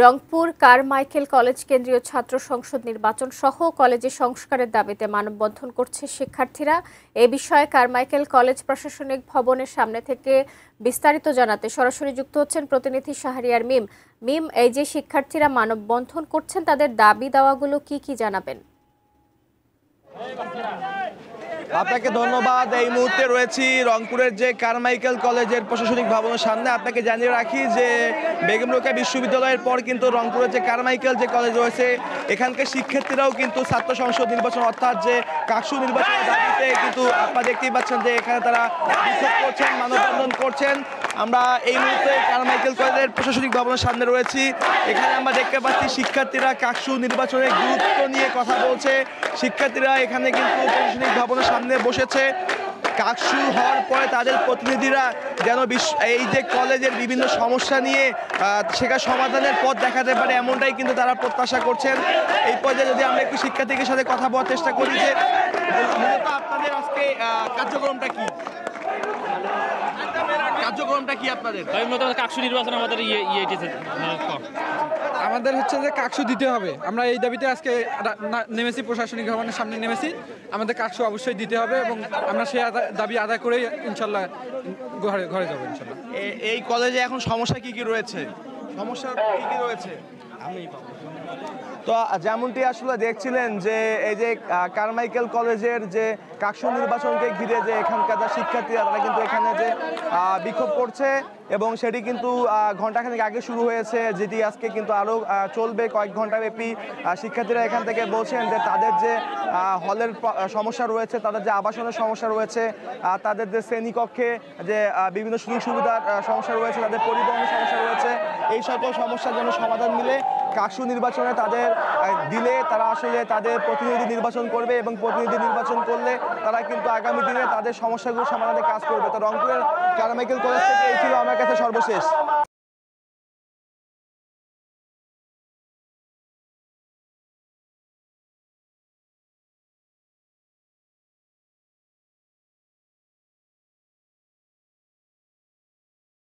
Rangpur Carmichael college কেন্দ্রীয় ছাত্র সংসদ নির্বাচন সহ কলেজে সংস্কারের দাবিতে মানববন্ধন করছে শিক্ষার্থীরা। এ বিষয়ে কারমাইকেল কলেজ প্রশাসনিক ভবনের সামনে থেকে বিস্তারিত জানাতে সরাসরি যুক্ত হচ্ছেন প্রতিনিধি শাহরিয়ার মিম। মিম, এই যে শিক্ষার্থীরা মানববন্ধন করছেন তাদের দাবি দাওয়াগুলো কি জানাবেন? আপনাকে ধন্যবাদ। এই মুহূর্তে রয়েছি রংপুরের যে কারমাইকেল কলেজের প্রশাসনিক ভবনের সামনে। আপনাকে জানিয়ে রাখি যে বেগম রোকেয়া বিশ্ববিদ্যালয়ের পর কিন্তু রংপুরের যে কারমাইকেল যে কলেজ রয়েছে এখানকার শিক্ষার্থীরাও কিন্তু ছাত্র সংসদ নির্বাচন অর্থাৎ যে কাকসু নির্বাচনের দাবিতে কিন্তু আপনারা দেখতেই পাচ্ছেন যে এখানে তারা বিক্ষোভ করছেন, মানববন্ধন করছেন। আমরা এই মুহূর্তে কারমাইকেল কলেজের প্রশাসনিক ভবনের সামনে রয়েছি। এখানে আমরা দেখতে পাচ্ছি শিক্ষার্থীরা কাকসু নির্বাচনের গুরুত্ব নিয়ে কথা বলছে। শিক্ষার্থীরা এখানে কিন্তু প্রশাসনিক ভবনের সামনে বসেছে। কাকসু হওয়ার পরে তাদের প্রতিনিধিরা যেন এই যে কলেজের বিভিন্ন সমস্যা নিয়ে সেখানে সমাধানের পথ দেখাতে পারে, এমনটাই কিন্তু তারা প্রত্যাশা করছেন। এই পর্যায়ে যদি আমরা একটু শিক্ষার্থীদের সাথে কথা বলার চেষ্টা করি যে মূলত আপনাদের আজকে কার্যক্রমটা কি আপনাদের? কাকসু নির্বাচন আমাদের হচ্ছে যে কাকসু দিতে হবে। আমরা এই দাবিতে আজকে নেমেছি, প্রশাসনিক ভবনের সামনে নেমেছি। আমাদের কাকসু অবশ্যই দিতে হবে এবং আমরা সেই দাবি আদায় করেই ইনশাল্লাহ ঘরে যাবো ইনশাল্লাহ। এই কলেজে এখন সমস্যা কি রয়েছে? তো যেমনটি আসলে দেখছিলেন যে এই যে কারমাইকেল কলেজের যে কাকসু নির্বাচনকে ঘিরে যে এখানকার শিক্ষার্থীরা তারা কিন্তু এখানে যে বিক্ষোভ করছে এবং সেটি কিন্তু ঘণ্টাখানেক আগে শুরু হয়েছে, যেটি আজকে কিন্তু আরও চলবে কয়েক ঘন্টা ব্যাপী। শিক্ষার্থীরা এখান থেকে বলছেন যে তাদের যে হলের সমস্যা রয়েছে, তাদের যে আবাসনের সমস্যা রয়েছে, তাদের যে শ্রেণীকক্ষে যে বিভিন্ন সুযোগ সুবিধার সমস্যা রয়েছে, তাদের পরিবহনের সমস্যা রয়েছে, এই সকল সমস্যার জন্য সমাধান মিলে কাকসু নির্বাচনে তাদের দিলে তারা আসলে তাদের প্রতিনিধি নির্বাচন করবে এবং প্রতিনিধি নির্বাচন করলে তারা কিন্তু আগামী দিনে তাদের সমস্যাগুলো সমাধানে কাজ করবে। তো রংপুরের কারমাইকেল কলেজ থেকে এই ছিল আমার কাছে সর্বশেষ।